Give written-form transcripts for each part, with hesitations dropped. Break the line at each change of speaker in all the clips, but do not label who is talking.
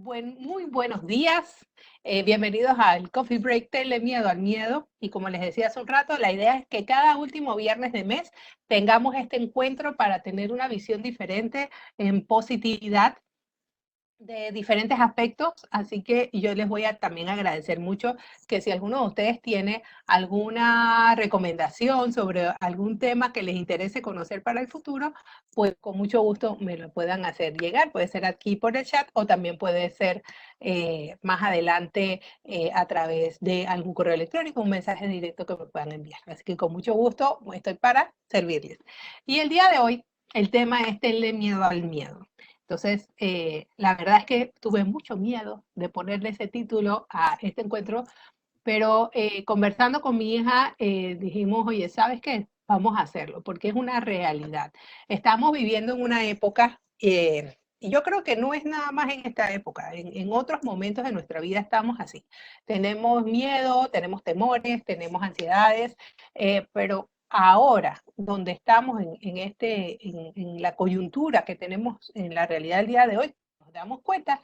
Muy buenos días. Bienvenidos al Coffee Break Tenle Miedo al Miedo. Y como les decía hace un rato, la idea es que cada último viernes de mes tengamos este encuentro para tener una visión diferente en positividad de diferentes aspectos, así que yo les voy a también agradecer mucho que si alguno de ustedes tiene alguna recomendación sobre algún tema que les interese conocer para el futuro, pues con mucho gusto me lo puedan hacer llegar. Puede ser aquí por el chat o también puede ser más adelante a través de algún correo electrónico, un mensaje directo que me puedan enviar. Así que con mucho gusto estoy para servirles. Y el día de hoy el tema es tenle miedo al miedo. Entonces, la verdad es que tuve mucho miedo de ponerle ese título a este encuentro, pero conversando con mi hija dijimos, oye, ¿sabes qué? Vamos a hacerlo, porque es una realidad. Estamos viviendo en una época, y yo creo que no es nada más en esta época, en otros momentos de nuestra vida estamos así. Tenemos miedo, tenemos temores, tenemos ansiedades, pero ahora, donde estamos en la coyuntura que tenemos en la realidad del día de hoy, nos damos cuenta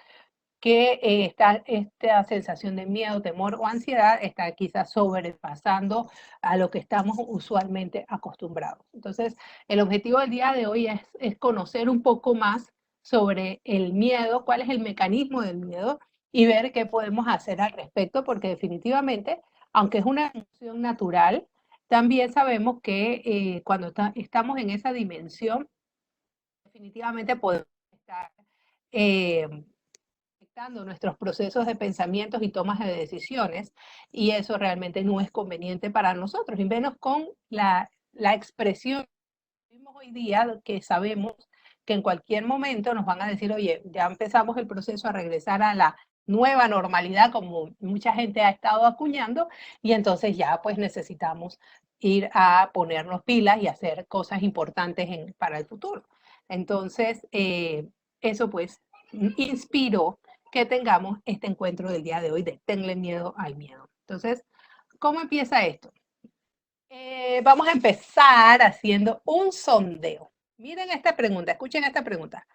que esta sensación de miedo, temor o ansiedad está quizás sobrepasando a lo que estamos usualmente acostumbrados. Entonces, el objetivo del día de hoy es conocer un poco más sobre el miedo, cuál es el mecanismo del miedo y ver qué podemos hacer al respecto, porque definitivamente, aunque es una emoción natural, también sabemos que cuando estamos en esa dimensión, definitivamente podemos estar eh, afectando nuestros procesos de pensamientos y tomas de decisiones, y eso realmente no es conveniente para nosotros, y menos con la expresión que vivimos hoy día, que sabemos que en cualquier momento nos van a decir, oye, ya empezamos el proceso a regresar a la nueva normalidad, como mucha gente ha estado acuñando, y entonces ya pues necesitamos ir a ponernos pilas y hacer cosas importantes para el futuro. Entonces, eso pues inspiró que tengamos este encuentro del día de hoy de Tenle miedo al miedo. Entonces, ¿cómo empieza esto? Vamos a empezar haciendo un sondeo. Miren esta pregunta, escuchen esta pregunta.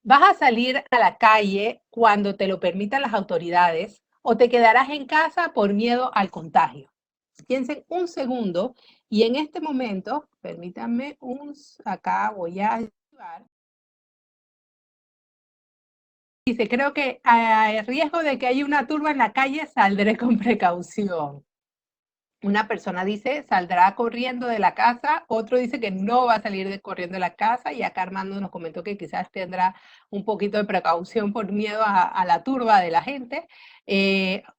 ¿Vas a salir a la calle cuando te lo permitan las autoridades o te quedarás en casa por miedo al contagio? Piensen un segundo y en este momento, permítanme acá voy a activar. Dice, creo que a riesgo de que haya una turba en la calle, saldré con precaución. Una persona dice, saldrá corriendo de la casa, otro dice que no va a salir corriendo de la casa, y acá Armando nos comentó que quizás tendrá un poquito de precaución por miedo a la turba de la gente.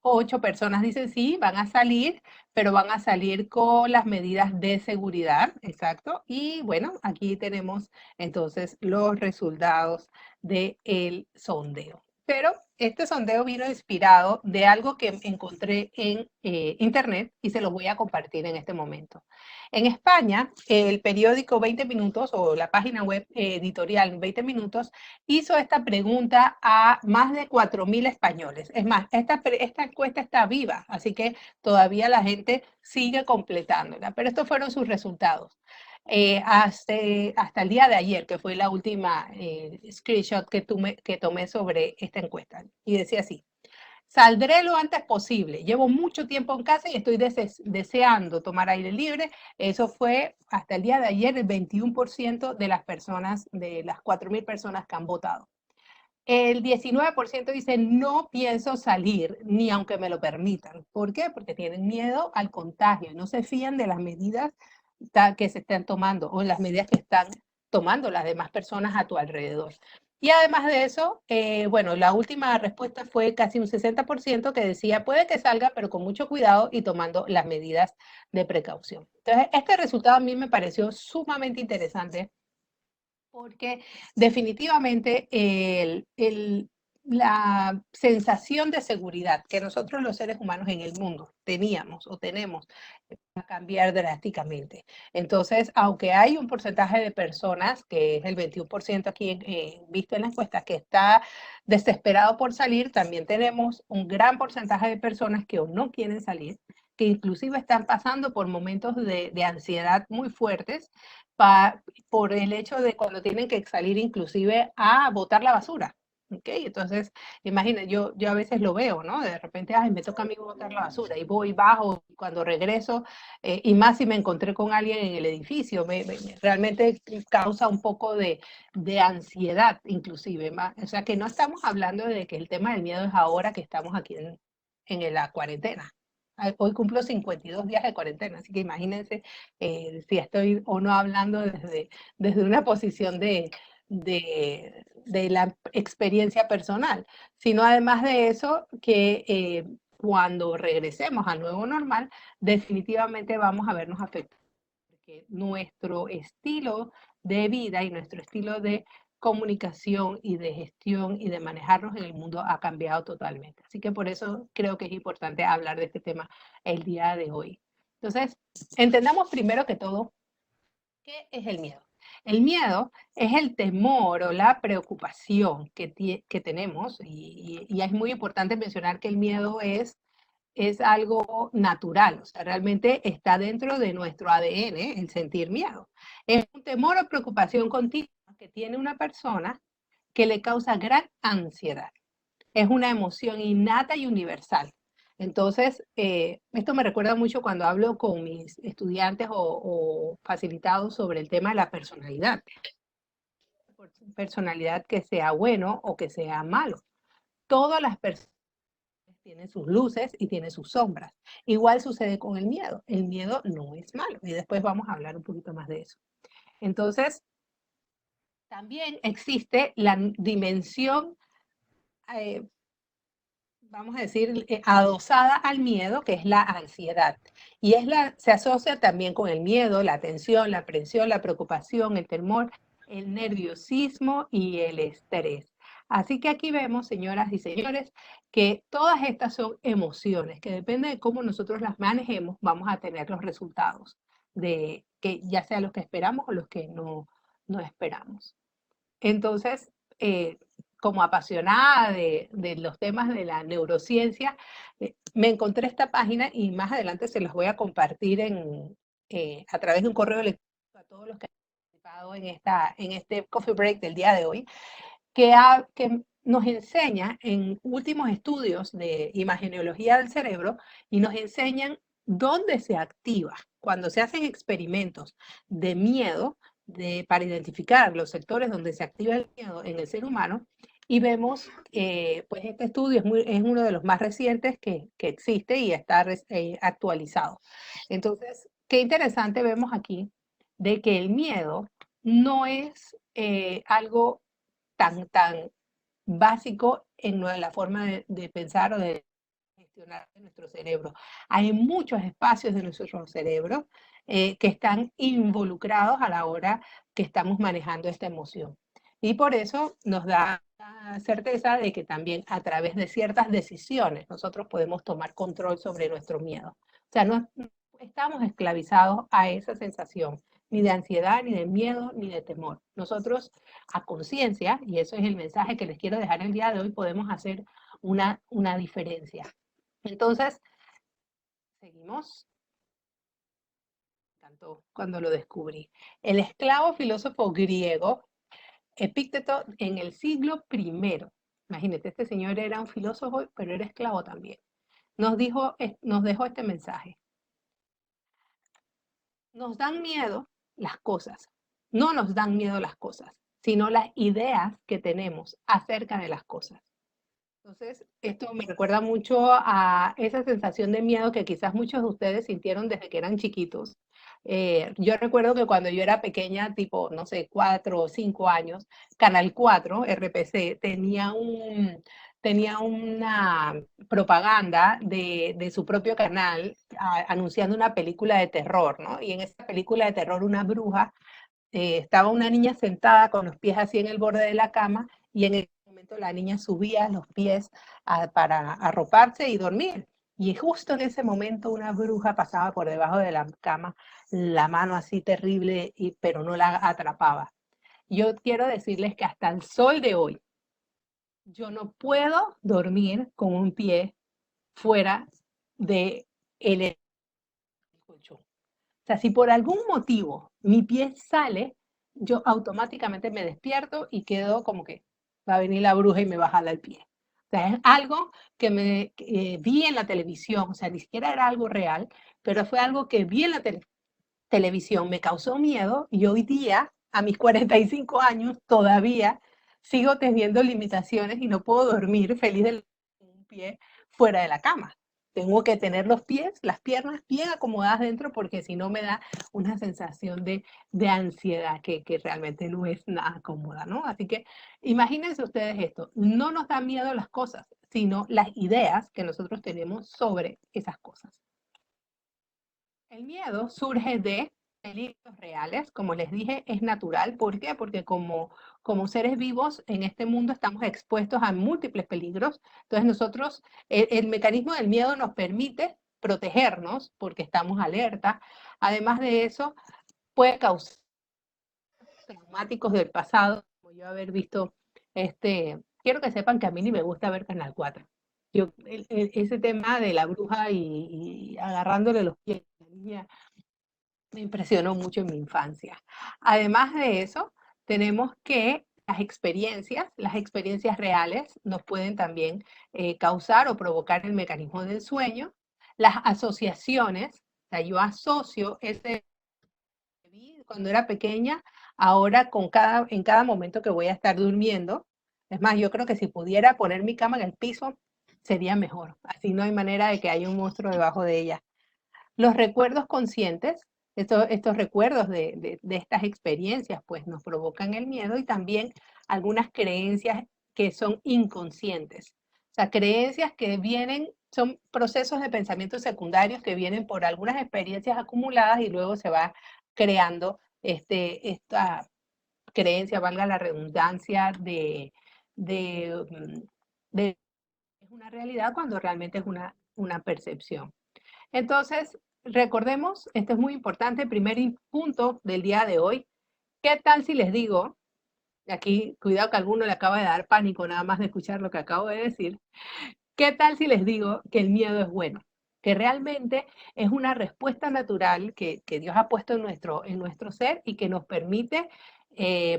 8 personas dicen sí, van a salir, pero van a salir con las medidas de seguridad, exacto. Y bueno, aquí tenemos entonces los resultados del sondeo. Pero este sondeo vino inspirado de algo que encontré en internet y se lo voy a compartir en este momento. En España, el periódico 20 Minutos o la página web editorial 20 Minutos hizo esta pregunta a más de 4.000 españoles. Es más, esta encuesta está viva, así que todavía la gente sigue completándola, pero estos fueron sus resultados. Hasta el día de ayer, que fue la última screenshot que tomé sobre esta encuesta. Y decía así, saldré lo antes posible. Llevo mucho tiempo en casa y estoy deseando tomar aire libre. Eso fue hasta el día de ayer el 21% de las personas, de las 4.000 personas que han votado. El 19% dice, no pienso salir ni aunque me lo permitan. ¿Por qué? Porque tienen miedo al contagio, no se fían de las medidas que se están tomando o las medidas que están tomando las demás personas a tu alrededor. Y además de eso, bueno, la última respuesta fue casi un 60% que decía, puede que salga, pero con mucho cuidado y tomando las medidas de precaución. Entonces, este resultado a mí me pareció sumamente interesante porque definitivamente la sensación de seguridad que nosotros los seres humanos en el mundo teníamos o tenemos va a cambiar drásticamente. Entonces, aunque hay un porcentaje de personas, que es el 21% aquí visto en la encuesta, que está desesperado por salir, también tenemos un gran porcentaje de personas que o no quieren salir, que inclusive están pasando por momentos de ansiedad muy fuertes por el hecho de cuando tienen que salir inclusive a botar la basura. ¿Okay? Entonces, imagina, yo a veces lo veo, ¿no? De repente, ay, me toca a mí botar la basura y voy, bajo, cuando regreso, y más si me encontré con alguien en el edificio, realmente causa un poco de ansiedad, inclusive. O sea, que no estamos hablando de que el tema del miedo es ahora que estamos aquí en la cuarentena. Hoy cumplo 52 días de cuarentena, así que imagínense si estoy o no hablando desde una posición de la experiencia personal, sino además de eso, que cuando regresemos al nuevo normal, definitivamente vamos a vernos afectados, porque nuestro estilo de vida y nuestro estilo de comunicación y de gestión y de manejarnos en el mundo ha cambiado totalmente. Así que por eso creo que es importante hablar de este tema el día de hoy. Entonces, entendamos primero que todo, ¿qué es el miedo? El miedo es el temor o la preocupación que tenemos y es muy importante mencionar que el miedo es algo natural, o sea, realmente está dentro de nuestro ADN el sentir miedo. Es un temor o preocupación continua que tiene una persona que le causa gran ansiedad. Es una emoción innata y universal. Entonces, esto me recuerda mucho cuando hablo con mis estudiantes o facilitados sobre el tema de la personalidad. Personalidad que sea bueno o que sea malo. Todas las personas tienen sus luces y tienen sus sombras. Igual sucede con el miedo. El miedo no es malo y después vamos a hablar un poquito más de eso. Entonces, también existe la dimensión eh, vamos a decir, adosada al miedo, que es la ansiedad. Y se asocia también con el miedo, la tensión, la aprensión, la preocupación, el temor, el nerviosismo y el estrés. Así que aquí vemos, señoras y señores, que todas estas son emociones, que depende de cómo nosotros las manejemos, vamos a tener los resultados de que ya sea los que esperamos o los que no esperamos. Entonces, como apasionada de los temas de la neurociencia, me encontré esta página y más adelante se los voy a compartir a través de un correo electrónico a todos los que han participado en este coffee break del día de hoy, que nos enseña en últimos estudios de imagenología del cerebro y nos enseñan dónde se activa. Cuando se hacen experimentos de miedo, para identificar los sectores donde se activa el miedo en el ser humano, y vemos, pues este estudio es uno de los más recientes que existe y está actualizado. Entonces, qué interesante vemos aquí de que el miedo no es algo tan básico en la forma de pensar o de gestionar nuestro cerebro. Hay muchos espacios de nuestro cerebro que están involucrados a la hora que estamos manejando esta emoción. Y por eso nos da la certeza de que también a través de ciertas decisiones nosotros podemos tomar control sobre nuestro miedo. O sea, no estamos esclavizados a esa sensación, ni de ansiedad, ni de miedo, ni de temor. Nosotros a conciencia, y eso es el mensaje que les quiero dejar el día de hoy, podemos hacer una diferencia. Entonces, seguimos. Me encantó cuando lo descubrí. El esclavo filósofo griego Epícteto en el siglo I. Imagínate, este señor era un filósofo, pero era esclavo también. Nos dejó este mensaje. Nos dan miedo las cosas. No nos dan miedo las cosas, sino las ideas que tenemos acerca de las cosas. Entonces, esto me recuerda mucho a esa sensación de miedo que quizás muchos de ustedes sintieron desde que eran chiquitos. Yo recuerdo que cuando yo era pequeña, tipo, no sé, 4 o 5 años, Canal 4, RPC, tenía una propaganda de su propio canal anunciando una película de terror, ¿no? Y en esa película de terror, una bruja, estaba una niña sentada con los pies así en el borde de la cama y en ese momento la niña subía los pies para arroparse y dormir. Y justo en ese momento una bruja pasaba por debajo de la cama, la mano así terrible, pero no la atrapaba. Yo quiero decirles que hasta el sol de hoy, yo no puedo dormir con un pie fuera de el colchón. O sea, si por algún motivo mi pie sale, yo automáticamente me despierto y quedo como que va a venir la bruja y me va a jalar el pie. O sea, es algo que me vi en la televisión, o sea, ni siquiera era algo real, pero fue algo que vi en la televisión, me causó miedo y hoy día, a mis 45 años, todavía sigo teniendo limitaciones y no puedo dormir feliz de un pie fuera de la cama. Tengo que tener los pies, las piernas bien acomodadas dentro porque si no me da una sensación de ansiedad que realmente no es nada cómoda, ¿no? Así que imagínense ustedes esto, no nos da miedo las cosas, sino las ideas que nosotros tenemos sobre esas cosas. El miedo surge de peligros reales, como les dije, es natural. ¿Por qué? Porque como seres vivos en este mundo estamos expuestos a múltiples peligros. Entonces nosotros, el mecanismo del miedo nos permite protegernos porque estamos alerta. Además de eso, puede causar traumáticos del pasado, como yo haber visto quiero que sepan que a mí ni me gusta ver Canal 4. Yo, ese tema de la bruja y agarrándole los pies a la niña me impresionó mucho en mi infancia. Además de eso, tenemos que las experiencias reales nos pueden también causar o provocar el mecanismo del sueño. Las asociaciones, o sea, yo asocio ese que vi cuando era pequeña, ahora en cada momento que voy a estar durmiendo. Es más, yo creo que si pudiera poner mi cama en el piso, sería mejor. Así no hay manera de que haya un monstruo debajo de ella. Los recuerdos conscientes, estos recuerdos de estas experiencias, pues nos provocan el miedo y también algunas creencias que son inconscientes. O sea, creencias que vienen, son procesos de pensamiento secundarios que vienen por algunas experiencias acumuladas y luego se va creando esta creencia, valga la redundancia, de, mm, de es una realidad cuando realmente es una percepción. Entonces, recordemos, esto es muy importante, primer punto del día de hoy, ¿qué tal si les digo, y aquí cuidado que a alguno le acaba de dar pánico nada más de escuchar lo que acabo de decir, qué tal si les digo que el miedo es bueno? Que realmente es una respuesta natural que Dios ha puesto en nuestro ser y que nos permite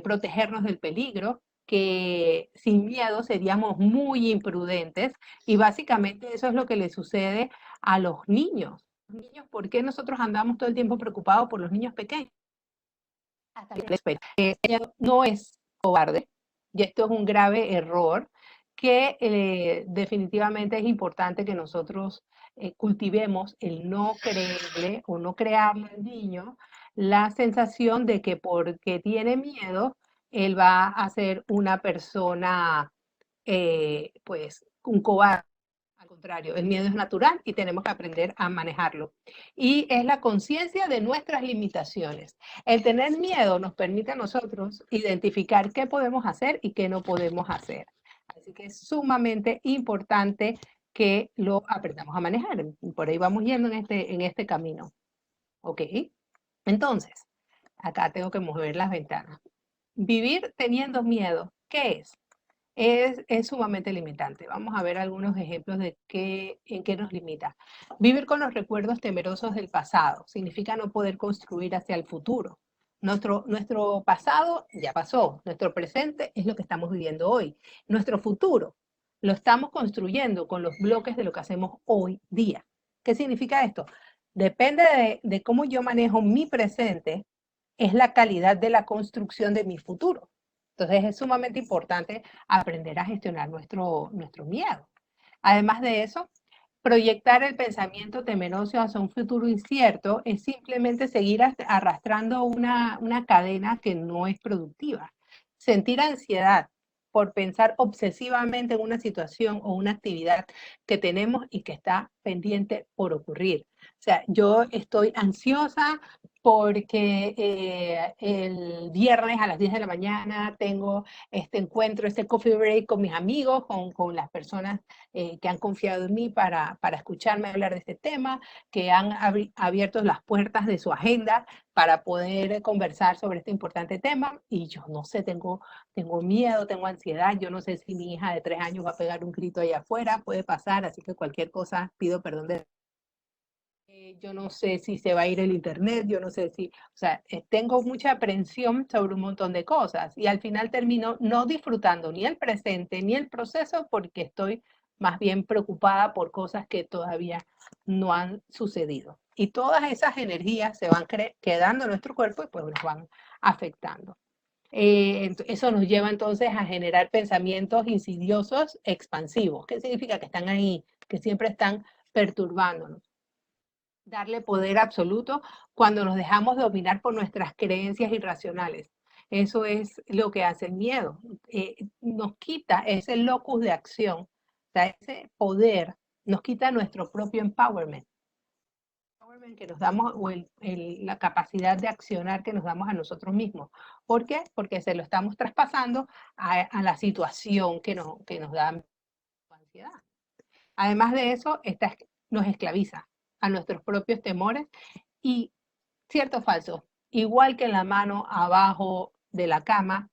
protegernos del peligro, que sin miedo seríamos muy imprudentes y básicamente eso es lo que le sucede a los niños. Niños, ¿por qué nosotros andamos todo el tiempo preocupados por los niños pequeños? Hasta que les pega. No es cobarde, y esto es un grave error que definitivamente es importante que nosotros cultivemos el no creerle o no crearle al niño la sensación de que porque tiene miedo, él va a ser una persona, pues, un cobarde. Al contrario, el miedo es natural y tenemos que aprender a manejarlo. Y es la conciencia de nuestras limitaciones. El tener miedo nos permite a nosotros identificar qué podemos hacer y qué no podemos hacer. Así que es sumamente importante que lo aprendamos a manejar. Por ahí vamos yendo en este camino. ¿Ok? Entonces, acá tengo que mover las ventanas. Vivir teniendo miedo, ¿qué es? Es sumamente limitante. Vamos a ver algunos ejemplos de en qué nos limita. Vivir con los recuerdos temerosos del pasado significa no poder construir hacia el futuro. Nuestro pasado ya pasó, nuestro presente es lo que estamos viviendo hoy. Nuestro futuro lo estamos construyendo con los bloques de lo que hacemos hoy día. ¿Qué significa esto? Depende de cómo yo manejo mi presente, es la calidad de la construcción de mi futuro. Entonces es sumamente importante aprender a gestionar nuestro miedo. Además de eso, proyectar el pensamiento temeroso hacia un futuro incierto es simplemente seguir arrastrando una cadena que no es productiva. Sentir ansiedad por pensar obsesivamente en una situación o una actividad que tenemos y que está pendiente por ocurrir. O sea, yo estoy ansiosa porque el viernes a las 10 de la mañana tengo este encuentro, este coffee break con mis amigos, con las personas que han confiado en mí para escucharme hablar de este tema, que han abierto las puertas de su agenda para poder conversar sobre este importante tema. Y yo no sé, tengo miedo, tengo ansiedad, yo no sé si mi hija de 3 años va a pegar un grito allá afuera, puede pasar, así que cualquier cosa pido perdón de yo no sé si se va a ir el internet, yo no sé si, o sea, tengo mucha aprensión sobre un montón de cosas y al final termino no disfrutando ni el presente ni el proceso porque estoy más bien preocupada por cosas que todavía no han sucedido. Y todas esas energías se van quedando en nuestro cuerpo y pues nos van afectando. Eso nos lleva entonces a generar pensamientos insidiosos expansivos. ¿Qué significa? Que están ahí, que siempre están perturbándonos. Darle poder absoluto cuando nos dejamos dominar por nuestras creencias irracionales. Eso es lo que hace el miedo. Nos quita ese locus de acción, o sea, ese poder, nos quita nuestro propio empowerment que nos damos o la capacidad de accionar que nos damos a nosotros mismos. ¿Por qué? Porque se lo estamos traspasando a la situación que nos da ansiedad. Además de eso, nos esclaviza a nuestros propios temores y cierto o falso, igual que en la mano abajo de la cama,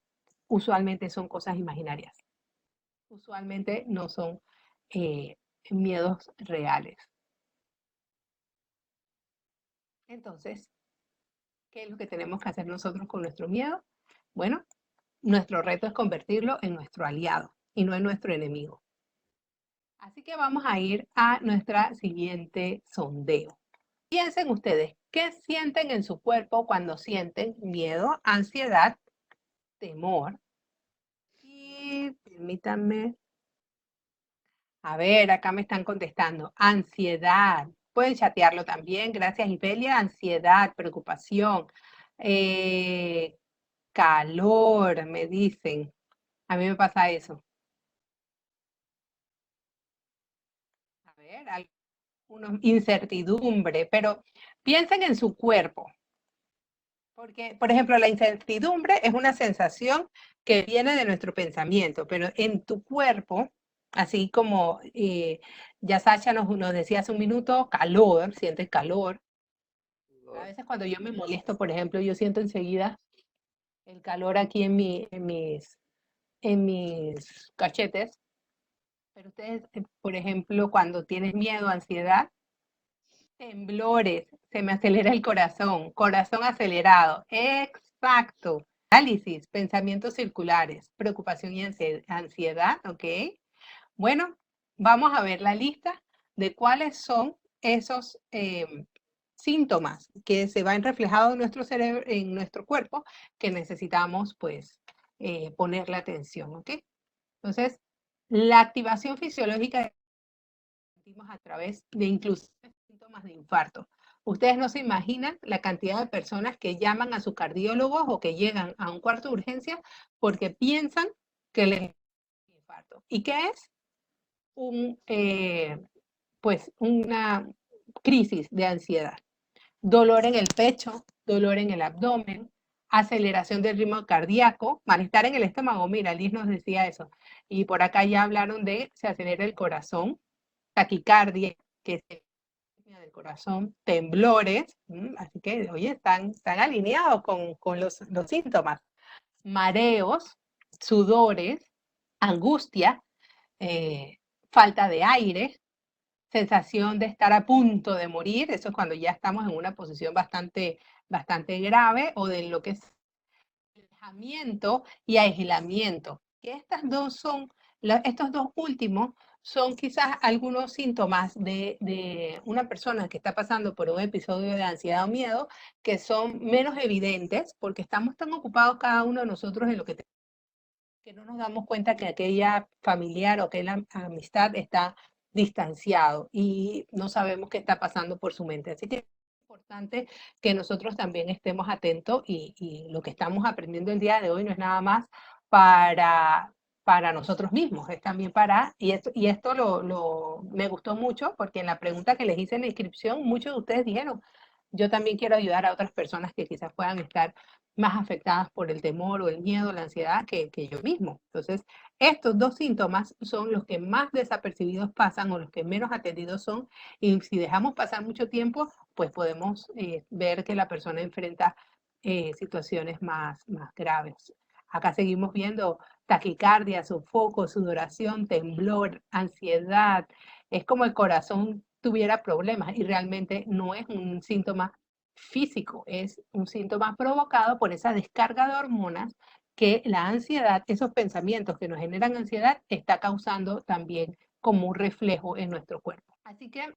usualmente son cosas imaginarias. Usualmente no son miedos reales. Entonces, ¿qué es lo que tenemos que hacer nosotros con nuestro miedo? Bueno, nuestro reto es convertirlo en nuestro aliado y no en nuestro enemigo. Así que vamos a ir a nuestra siguiente sondeo. Piensen ustedes, ¿qué sienten en su cuerpo cuando sienten miedo, ansiedad, temor? Y permítanme, a ver, acá me están contestando, ansiedad. Pueden chatearlo también, gracias Ibelia, ansiedad, preocupación, calor, me dicen. A mí me pasa eso. A ver, incertidumbre, pero piensen en su cuerpo. Porque, por ejemplo, la incertidumbre es una sensación que viene de nuestro pensamiento, pero en tu cuerpo, así como ya Sacha nos decía hace un minuto, calor, sientes calor. A veces cuando yo me molesto, por ejemplo, yo siento enseguida el calor aquí en mis cachetes. Pero ustedes, por ejemplo, cuando tienes miedo, ansiedad, temblores, se me acelera el corazón acelerado. Exacto. Análisis, pensamientos circulares, preocupación y ansiedad, ¿ok? Bueno, vamos a ver la lista de cuáles son esos síntomas que se van reflejados en nuestro cerebro, en nuestro cuerpo, que necesitamos, pues, ponerle atención, ¿ok? Entonces, la activación fisiológica a través de incluso síntomas de infarto. Ustedes no se imaginan la cantidad de personas que llaman a sus cardiólogos o que llegan a un cuarto de urgencia porque piensan que les es un infarto. ¿Y qué es? Pues una crisis de ansiedad. Dolor en el pecho, dolor en el abdomen, aceleración del ritmo cardíaco, malestar en el estómago. Mira, Liz nos decía eso. Y por acá ya hablaron de se acelera el corazón, taquicardia, que es del corazón, temblores, así que, oye, están alineados con los síntomas, mareos, sudores, angustia, falta de aire, sensación de estar a punto de morir, eso es cuando ya estamos en una posición bastante grave, o de lo que es alejamiento y aislamiento. Que estos dos últimos son quizás algunos síntomas de una persona que está pasando por un episodio de ansiedad o miedo que son menos evidentes porque estamos tan ocupados cada uno de nosotros en lo que no nos damos cuenta que aquella familiar o aquella amistad está distanciado y no sabemos qué está pasando por su mente. Así que es importante que nosotros también estemos atentos y lo que estamos aprendiendo el día de hoy no es nada más para, para nosotros mismos, es también y esto me gustó mucho porque en la pregunta que les hice en la inscripción, muchos de ustedes dijeron, yo también quiero ayudar a otras personas que quizás puedan estar más afectadas por el temor o el miedo, la ansiedad que yo mismo. Entonces, estos dos síntomas son los que más desapercibidos pasan o los que menos atendidos son. Y si dejamos pasar mucho tiempo, pues podemos ver que la persona enfrenta situaciones más graves. Acá seguimos viendo taquicardia, sofoco, sudoración, temblor, ansiedad. Es como el corazón tuviera problemas y realmente no es un síntoma físico, es un síntoma provocado por esa descarga de hormonas que la ansiedad, esos pensamientos que nos generan ansiedad, está causando también como un reflejo en nuestro cuerpo. Así que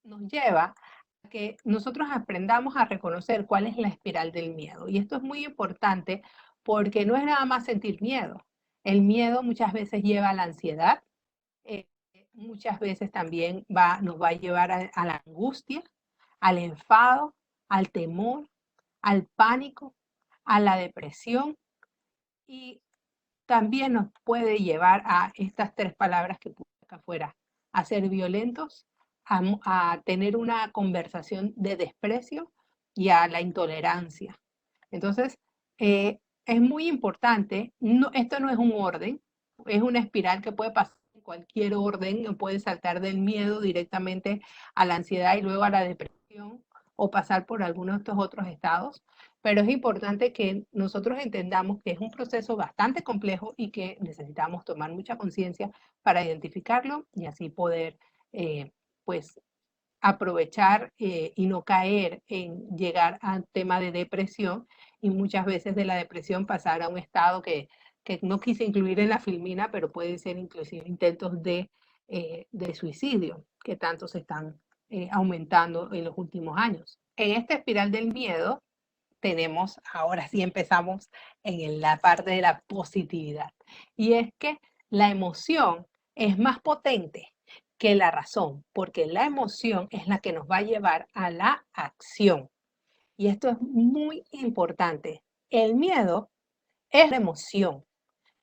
nos lleva a que nosotros aprendamos a reconocer cuál es la espiral del miedo. Y esto es muy importante porque no es nada más sentir miedo. El miedo muchas veces lleva a la ansiedad, eh, muchas veces también nos va a llevar a la angustia, al enfado, al temor, al pánico, a la depresión y también nos puede llevar a estas tres palabras que puse acá afuera, a ser violentos, a tener una conversación de desprecio y a la intolerancia. Entonces, es muy importante, esto no es un orden, es una espiral que puede pasar en cualquier orden, puede saltar del miedo directamente a la ansiedad y luego a la depresión o pasar por algunos de estos otros estados, pero es importante que nosotros entendamos que es un proceso bastante complejo y que necesitamos tomar mucha conciencia para identificarlo y así poder, pues, aprovechar y no caer en llegar al tema de depresión y muchas veces de la depresión pasar a un estado que no quise incluir en la filmina, pero puede ser inclusive intentos de suicidio que tanto se están aumentando en los últimos años. En esta espiral del miedo tenemos, ahora sí empezamos en la parte de la positividad, y es que la emoción es más potente que la razón, porque la emoción es la que nos va a llevar a la acción. Y esto es muy importante. El miedo es la emoción,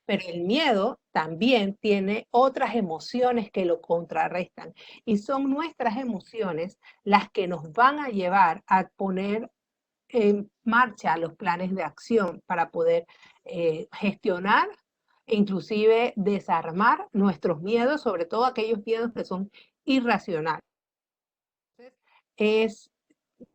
pero el miedo también tiene otras emociones que lo contrarrestan. Y son nuestras emociones las que nos van a llevar a poner en marcha los planes de acción para poder gestionar e inclusive desarmar nuestros miedos, sobre todo aquellos miedos que son irracionales. Entonces,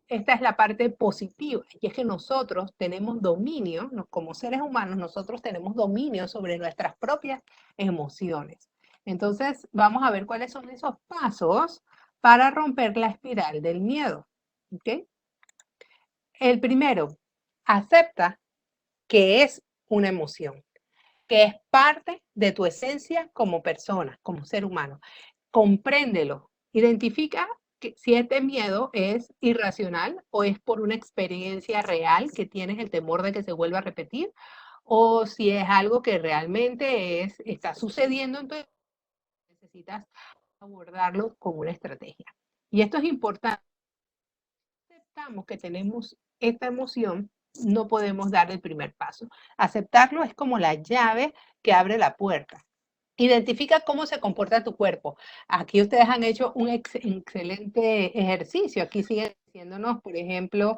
esta es la parte positiva, y es que nosotros tenemos dominio, como seres humanos, nosotros tenemos dominio sobre nuestras propias emociones. Entonces, vamos a ver cuáles son esos pasos para romper la espiral del miedo. ¿Okay? El primero, acepta que es una emoción, que es parte de tu esencia como persona, como ser humano. Compréndelo, identifica que si este miedo es irracional o es por una experiencia real que tienes el temor de que se vuelva a repetir, o si es algo que realmente está sucediendo, entonces necesitas abordarlo con una estrategia. Y esto es importante. Aceptamos que tenemos esta emoción, no podemos dar el primer paso. Aceptarlo es como la llave que abre la puerta. Identifica cómo se comporta tu cuerpo. Aquí ustedes han hecho un excelente ejercicio. Aquí siguen diciéndonos, por ejemplo,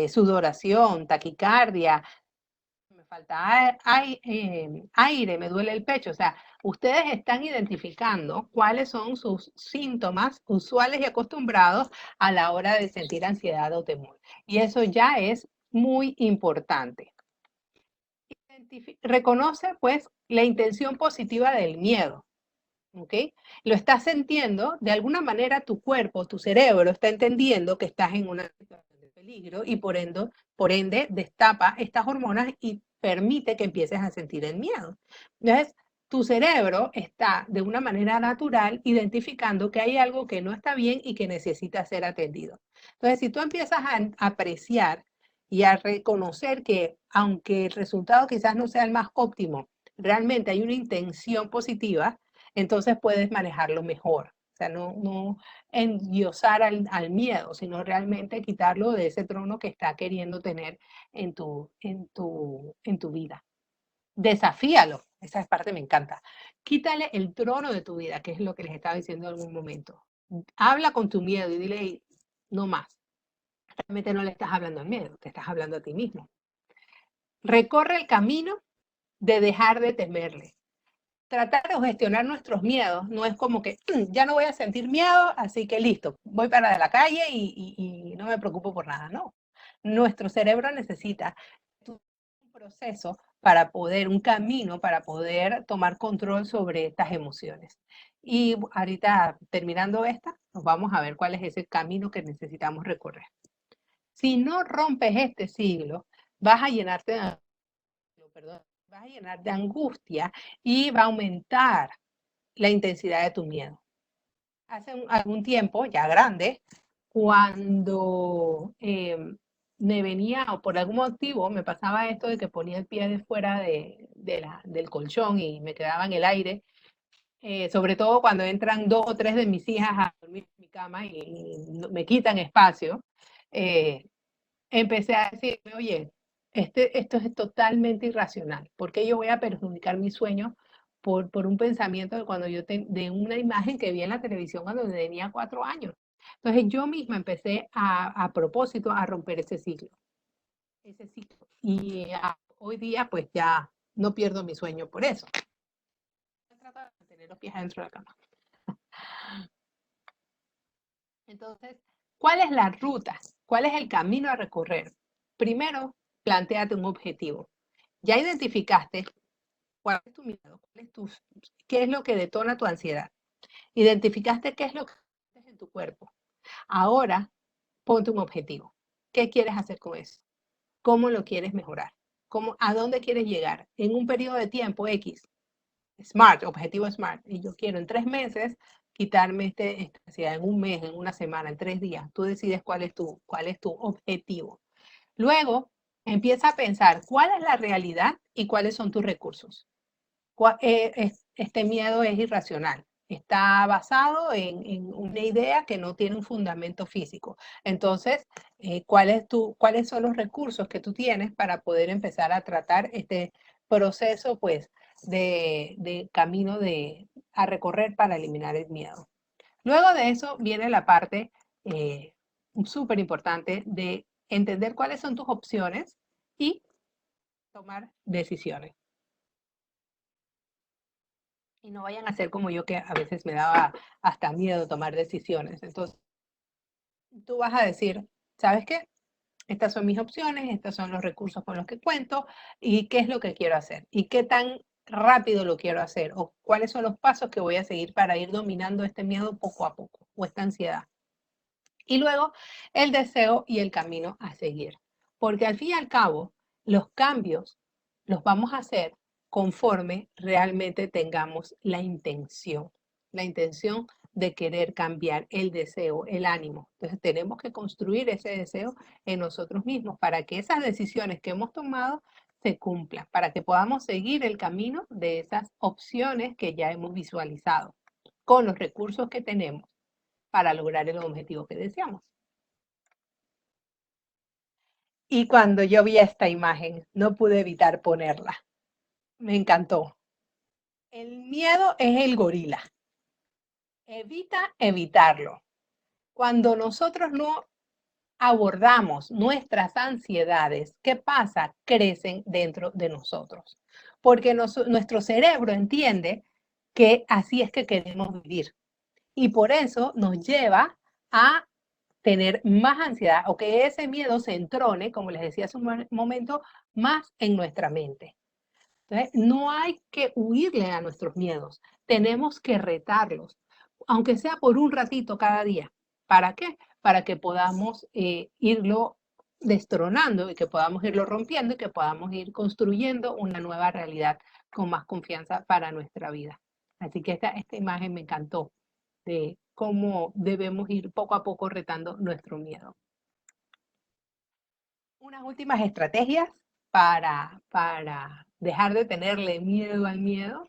sudoración, taquicardia, me falta aire, me duele el pecho. O sea, ustedes están identificando cuáles son sus síntomas usuales y acostumbrados a la hora de sentir ansiedad o temor. Y eso ya es muy importante. Reconoce pues la intención positiva del miedo. ¿Ok? Lo estás sintiendo, de alguna manera tu cuerpo, tu cerebro está entendiendo que estás en una situación de peligro y por ende destapa estas hormonas y permite que empieces a sentir el miedo. Entonces, tu cerebro está de una manera natural identificando que hay algo que no está bien y que necesita ser atendido. Entonces, si tú empiezas a apreciar y a reconocer que aunque el resultado quizás no sea el más óptimo, realmente hay una intención positiva, entonces puedes manejarlo mejor. O sea, no endiosar al miedo, sino realmente quitarlo de ese trono que está queriendo tener en tu vida. Desafíalo, esa parte me encanta. Quítale el trono de tu vida, que es lo que les estaba diciendo en algún momento. Habla con tu miedo y dile, no más. Realmente no le estás hablando al miedo, te estás hablando a ti mismo. Recorre el camino de dejar de temerle. Tratar de gestionar nuestros miedos no es como que ya no voy a sentir miedo, así que listo, voy para la calle y no me preocupo por nada. No, nuestro cerebro necesita un proceso para poder, un camino para poder tomar control sobre estas emociones. Y ahorita, terminando esta, nos vamos a ver cuál es ese camino que necesitamos recorrer. Si no rompes este siglo, vas a llenarte de, perdón, vas a llenar de angustia y va a aumentar la intensidad de tu miedo. Hace algún tiempo, ya grande, cuando me venía, o por algún motivo, me pasaba esto de que ponía el pie de fuera del colchón y me quedaba en el aire, sobre todo cuando entran 2 o 3 de mis hijas a dormir en mi cama y me quitan espacio, eh, empecé a decirme, oye, esto es totalmente irracional. ¿Por qué yo voy a perjudicar mi sueño por un pensamiento de cuando de una imagen que vi en la televisión cuando tenía 4 años? Entonces yo misma empecé a propósito a romper ese ciclo, ese ciclo. Y hoy día pues ya no pierdo mi sueño por eso. Trato de mantener los pies adentro de la cama. Entonces, ¿cuál es la ruta? ¿Cuál es el camino a recorrer? Primero, plantéate un objetivo. Ya identificaste cuál es tu miedo, qué es lo que detona tu ansiedad. Identificaste qué es lo que sientes en tu cuerpo. Ahora, ponte un objetivo. ¿Qué quieres hacer con eso? ¿Cómo lo quieres mejorar? ¿A dónde quieres llegar? En un periodo de tiempo X. SMART, objetivo SMART. Y yo quiero en 3 meses quitarme esta ansiedad, en un mes, en una semana, en 3 días. Tú decides cuál es tu objetivo. Luego, empieza a pensar cuál es la realidad y cuáles son tus recursos. Este miedo es irracional. Está basado en una idea que no tiene un fundamento físico. Entonces, ¿cuáles son los recursos que tú tienes para poder empezar a tratar este proceso, pues, de camino a recorrer para eliminar el miedo? Luego de eso viene la parte súper importante de entender cuáles son tus opciones y tomar decisiones. Y no vayan a ser como yo, que a veces me daba hasta miedo tomar decisiones. Entonces, tú vas a decir, ¿sabes qué? Estas son mis opciones, estos son los recursos con los que cuento y qué es lo que quiero hacer y qué tan rápido lo quiero hacer o cuáles son los pasos que voy a seguir para ir dominando este miedo poco a poco o esta ansiedad. Y luego el deseo y el camino a seguir. Porque al fin y al cabo, los cambios los vamos a hacer conforme realmente tengamos la intención de querer cambiar el deseo, el ánimo. Entonces tenemos que construir ese deseo en nosotros mismos para que esas decisiones que hemos tomado se cumplan, para que podamos seguir el camino de esas opciones que ya hemos visualizado con los recursos que tenemos para lograr el objetivo que deseamos. Y cuando yo vi esta imagen, no pude evitar ponerla. Me encantó. El miedo es el gorila. Evita evitarlo. Cuando nosotros no abordamos nuestras ansiedades, ¿qué pasa? Crecen dentro de nosotros. Porque nuestro cerebro entiende que así es que queremos vivir. Y por eso nos lleva a tener más ansiedad o que ese miedo se entrone, como les decía hace un momento, más en nuestra mente. Entonces, no hay que huirle a nuestros miedos, tenemos que retarlos, aunque sea por un ratito cada día. ¿Para qué? Para que podamos irlo destronando y que podamos irlo rompiendo y que podamos ir construyendo una nueva realidad con más confianza para nuestra vida. Así que esta imagen me encantó de cómo debemos ir poco a poco retando nuestro miedo. Unas últimas estrategias para dejar de tenerle miedo al miedo.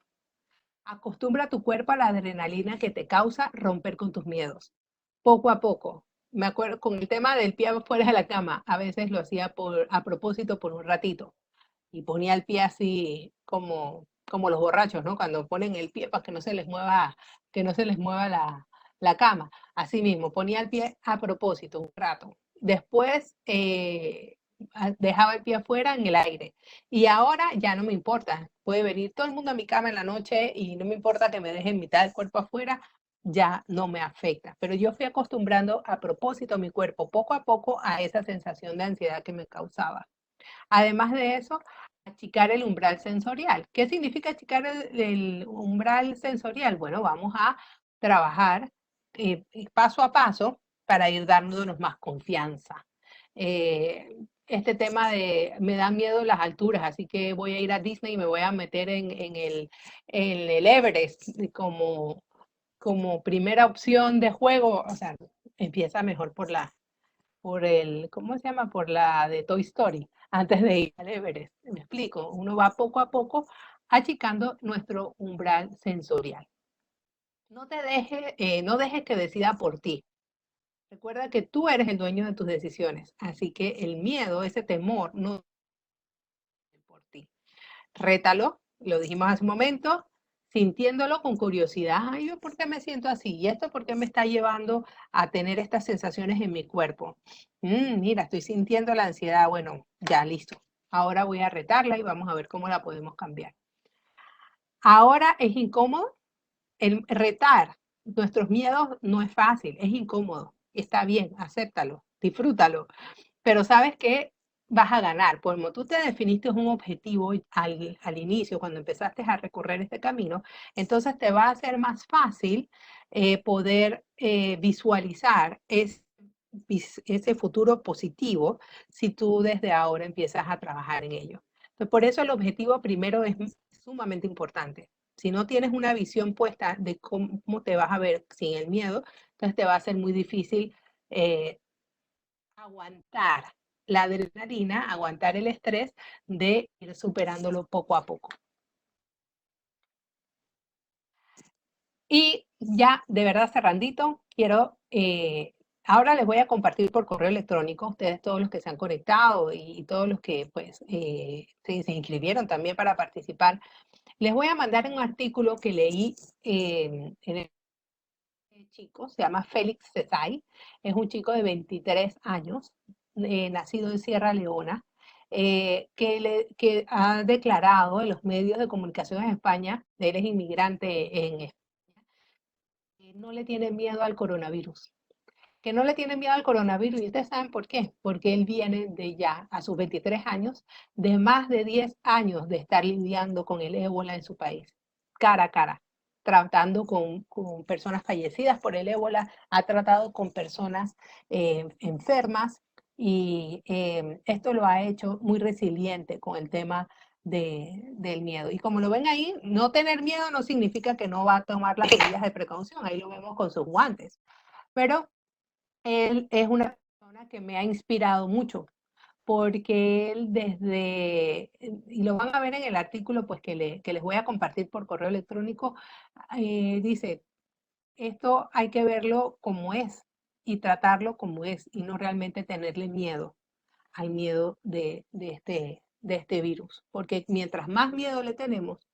Acostumbra tu cuerpo a la adrenalina que te causa romper con tus miedos. Poco a poco. Me acuerdo con el tema del pie fuera de la cama, a veces lo hacía a propósito por un ratito y ponía el pie así como los borrachos, ¿no? Cuando ponen el pie para que no se les mueva, la cama. Así mismo, ponía el pie a propósito un rato. Después dejaba el pie afuera en el aire. Y ahora ya no me importa. Puede venir todo el mundo a mi cama en la noche y no me importa que me dejen mitad del cuerpo afuera, ya no me afecta. Pero yo fui acostumbrando a propósito mi cuerpo poco a poco a esa sensación de ansiedad que me causaba. Además de eso, achicar el umbral sensorial. ¿Qué significa achicar el umbral sensorial? Bueno, vamos a trabajar paso a paso para ir dándonos más confianza. Este tema de me dan miedo las alturas, así que voy a ir a Disney y me voy a meter en el Everest como primera opción de juego. O sea, empieza mejor por el, ¿cómo se llama? Por la de Toy Story, antes de ir al Everest. Me explico, uno va poco a poco achicando nuestro umbral sensorial. No dejes que decida por ti. Recuerda que tú eres el dueño de tus decisiones, así que el miedo, ese temor, no es por ti. Rétalo, lo dijimos hace un momento, sintiéndolo con curiosidad. Ay, ¿yo por qué me siento así? ¿Y esto por qué me está llevando a tener estas sensaciones en mi cuerpo? Mira, estoy sintiendo la ansiedad. Bueno, ya listo. Ahora voy a retarla y vamos a ver cómo la podemos cambiar. Ahora es incómodo. El retar nuestros miedos no es fácil, es incómodo. Está bien, acéptalo, disfrútalo. Pero sabes que vas a ganar. Como tú te definiste un objetivo al inicio, cuando empezaste a recorrer este camino, entonces te va a ser más fácil poder visualizar ese futuro positivo si tú desde ahora empiezas a trabajar en ello. Entonces, por eso el objetivo primero es sumamente importante. Si no tienes una visión puesta de cómo te vas a ver sin el miedo, entonces te va a ser muy difícil eh, aguantar la adrenalina, aguantar el estrés de ir superándolo poco a poco. Y ya, de verdad, cerrandito, ahora les voy a compartir por correo electrónico, ustedes todos los que se han conectado y todos los que pues se inscribieron también para participar, les voy a mandar un artículo que leí en el chico, se llama Félix Cesay, es un chico de 23 años, nacido en Sierra Leona, que ha declarado en los medios de comunicación en España, él es inmigrante en España, que no le tiene miedo al coronavirus. Que no le tiene miedo al coronavirus. ¿Y ustedes saben por qué? Porque él viene de ya, a sus 23 años, de más de 10 años de estar lidiando con el ébola en su país, cara a cara, tratando con personas fallecidas por el ébola, ha tratado con personas enfermas y esto lo ha hecho muy resiliente con el tema del miedo. Y como lo ven ahí, no tener miedo no significa que no va a tomar las medidas de precaución, ahí lo vemos con sus guantes, pero él es una persona que me ha inspirado mucho, porque él y lo van a ver en el artículo pues que les voy a compartir por correo electrónico, dice, esto hay que verlo como es y tratarlo como es y no realmente tenerle miedo al miedo de este virus, porque mientras más miedo le tenemos,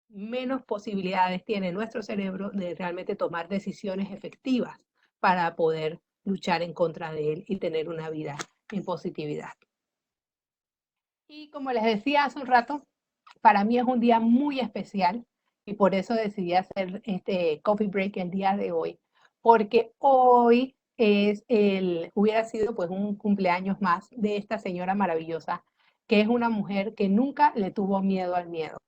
menos posibilidades tiene nuestro cerebro de realmente tomar decisiones efectivas para poder luchar en contra de él y tener una vida en positividad. Y como les decía hace un rato, para mí es un día muy especial y por eso decidí hacer este coffee break el día de hoy, porque hoy hubiera sido pues un cumpleaños más de esta señora maravillosa, que es una mujer que nunca le tuvo miedo al miedo.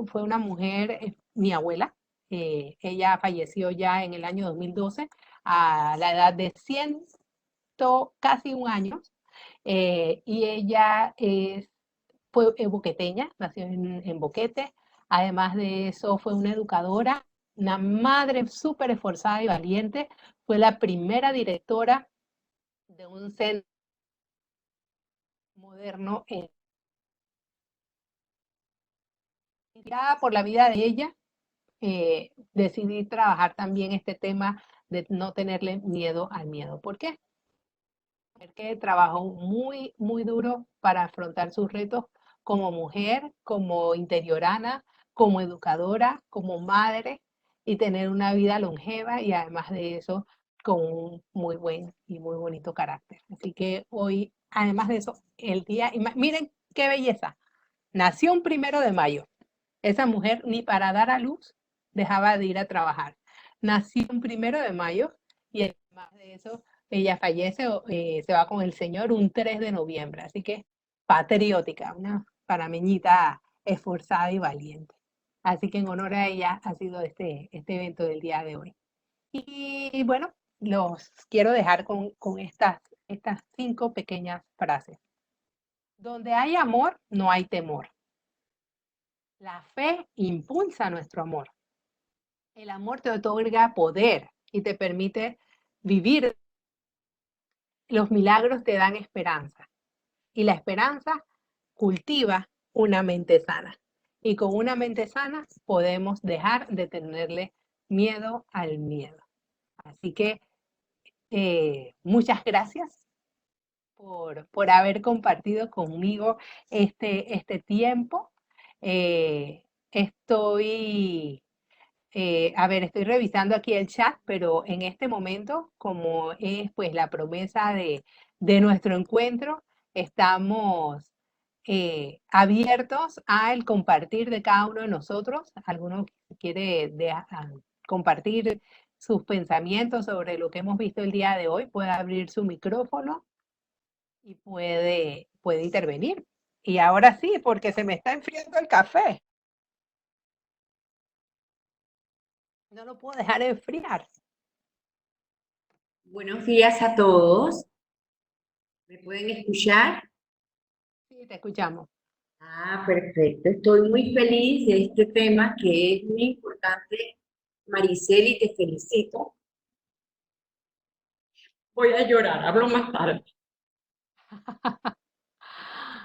Fue una mujer, mi abuela, ella falleció ya en el año 2012 a la edad de 100, casi un año, y ella fue boqueteña, nació en Boquete, además de eso fue una educadora, una madre súper esforzada y valiente, fue la primera directora de un centro moderno por la vida de ella, decidí trabajar también este tema de no tenerle miedo al miedo. ¿Por qué? Porque trabajó muy, muy duro para afrontar sus retos como mujer, como interiorana, como educadora, como madre y tener una vida longeva y además de eso con un muy buen y muy bonito carácter. Así que hoy, además de eso, el día, miren qué belleza, nació un 1 de mayo. Esa mujer ni para dar a luz dejaba de ir a trabajar. Nació un 1 de mayo y además de eso, ella fallece, se va con el Señor un 3 de noviembre. Así que patriótica, una panameñita esforzada y valiente. Así que en honor a ella ha sido este evento del día de hoy. Y bueno, los quiero dejar con estas 5 pequeñas frases. Donde hay amor, no hay temor. La fe impulsa nuestro amor. El amor te otorga poder y te permite vivir. Los milagros te dan esperanza y la esperanza cultiva una mente sana. Y con una mente sana podemos dejar de tenerle miedo al miedo. Así que muchas gracias por haber compartido conmigo este tiempo. Estoy estoy revisando aquí el chat, pero en este momento, como es pues la promesa de nuestro encuentro, estamos abiertos al compartir de cada uno de nosotros. ¿Alguno quiere compartir sus pensamientos sobre lo que hemos visto el día de hoy? Puede abrir su micrófono y puede intervenir. Y ahora sí, porque se me está enfriando el café. No lo puedo dejar enfriar.
Buenos días a todos. ¿Me pueden escuchar?
Sí, te escuchamos.
Ah, perfecto. Estoy muy feliz de este tema que es muy importante. Mariceli, te felicito. Voy a llorar, hablo más tarde.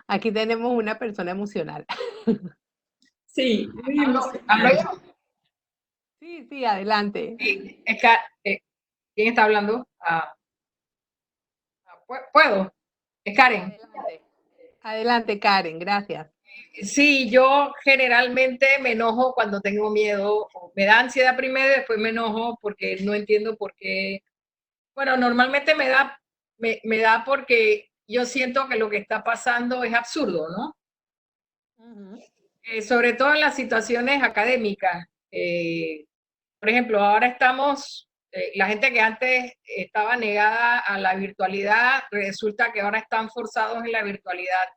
Aquí tenemos una persona emocional.
Sí, muy
Hablo
emocionante.
yo.
Sí, sí, adelante.
Sí, ¿quién está hablando? ¿Puedo? Es Karen.
Adelante. Adelante, Karen, gracias.
Sí, yo generalmente me enojo cuando tengo miedo, me da ansiedad primero y después me enojo porque no entiendo por qué. Bueno, normalmente me da porque yo siento que lo que está pasando es absurdo, ¿no? Sobre todo en las situaciones académicas. Por ejemplo, ahora la gente que antes estaba negada a la virtualidad, resulta que ahora están forzados en la virtualidad.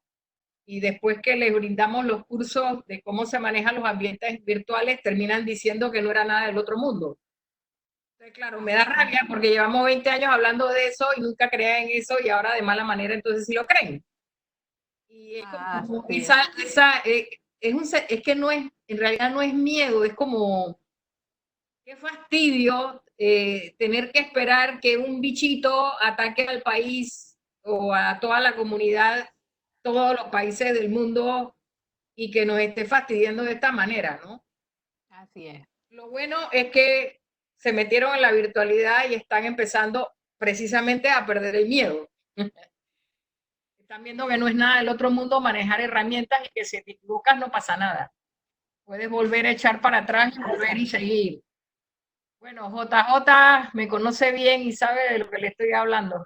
Y después que les brindamos los cursos de cómo se manejan los ambientes virtuales, terminan diciendo que no era nada del otro mundo. Entonces, claro, me da rabia porque llevamos 20 años hablando de eso y nunca creían en eso y ahora de mala manera entonces sí lo creen. Y es como
Sí.
es que no es, en realidad no es miedo, es como, qué fastidio tener que esperar que un bichito ataque al país o a toda la comunidad, todos los países del mundo y que nos esté fastidiando de esta manera, ¿no?
Así es.
Lo bueno es que se metieron en la virtualidad y están empezando precisamente a perder el miedo. Están viendo que no es nada del otro mundo manejar herramientas y que si te equivocas no pasa nada. Puedes volver a echar para atrás y volver y seguir. Bueno, JJ me conoce bien y sabe de lo que le estoy hablando.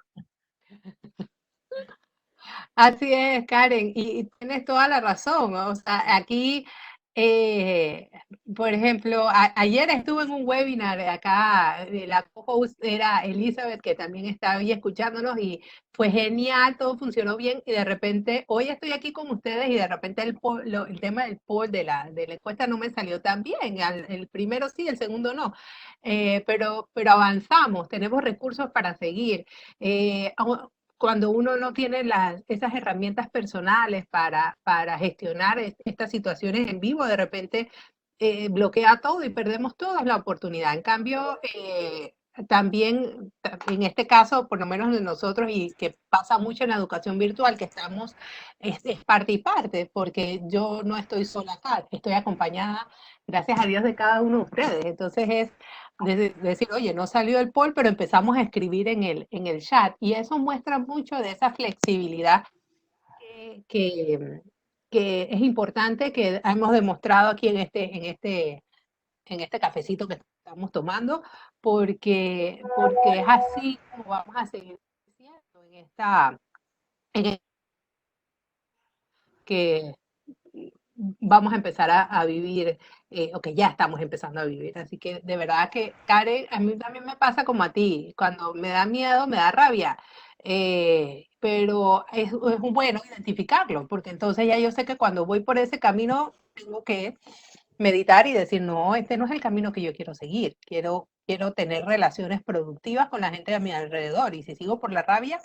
Así es, Karen, y tienes toda la razón. O sea, aquí, eh, por ejemplo, ayer estuve en un webinar acá, la co-host era Elizabeth, que también estaba ahí escuchándonos y fue genial, todo funcionó bien y de repente, hoy estoy aquí con ustedes y de repente el tema del poll de la encuesta no me salió tan bien. El primero sí, el segundo no. Pero avanzamos, tenemos recursos para seguir. Eh, Cuando uno no tiene esas herramientas personales para gestionar estas situaciones en vivo, de repente bloquea todo y perdemos toda la oportunidad. En cambio, también en este caso, por lo menos de nosotros, y que pasa mucho en la educación virtual, que estamos, es parte y parte, porque yo no estoy sola acá, estoy acompañada, gracias a Dios, de cada uno de ustedes. Entonces es decir, oye, no salió el poll, pero empezamos a escribir en el chat. Y eso muestra mucho de esa flexibilidad que, que, que es importante, que hemos demostrado aquí en este cafecito que estamos tomando, porque es así como vamos a seguir creciendo en que vamos a empezar a vivir, o que ya estamos empezando a vivir. Así que de verdad que, Karen, a mí también me pasa como a ti, cuando me da miedo, me da rabia, pero es un bueno identificarlo, porque entonces ya yo sé que cuando voy por ese camino tengo que meditar y decir, no, este no es el camino que yo quiero seguir, quiero tener relaciones productivas con la gente a mi alrededor, y si sigo por la rabia,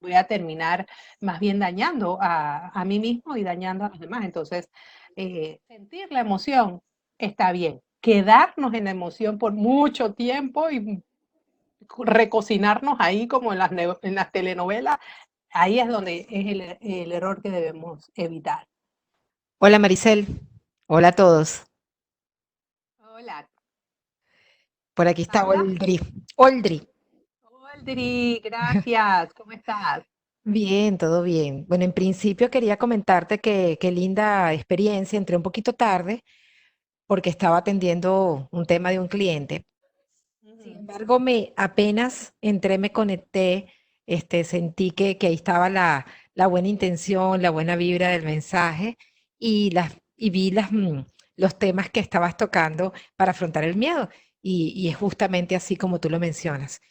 voy a terminar más bien dañando a mí mismo y dañando a los demás. Entonces, sentir la emoción está bien. Quedarnos en la emoción por mucho tiempo y recocinarnos ahí como en las telenovelas, ahí es donde es el error que debemos evitar.
Hola Maricel, hola a todos.
Hola,
Por aquí está
Paula.
Oldri. Oldri,
Oldri, gracias. ¿Cómo estás?
bien, todo bien. Bueno, en principio quería comentarte que qué linda experiencia. Entré un poquito tarde porque estaba atendiendo un tema de un cliente. Sin
Ujú.
embargo, apenas entré, me conecté, sentí que ahí estaba la buena intención, la buena vibra del mensaje y vi los temas que estabas tocando para afrontar el miedo. Y es justamente así como tú lo mencionas.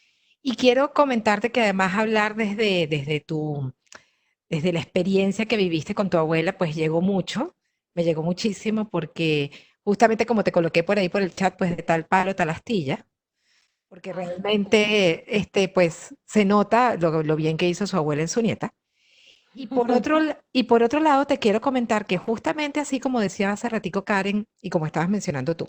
Y quiero comentarte que además hablar desde la experiencia que viviste con tu abuela, pues llegó mucho, me llegó muchísimo porque justamente como te coloqué por ahí por el chat, pues de tal palo, tal astilla porque
Ah,
realmente, pues, se nota lo bien que hizo su abuela en su nieta. Y por otro lado, te quiero comentar que justamente así como decía hace ratico Karen y como estabas mencionando tú,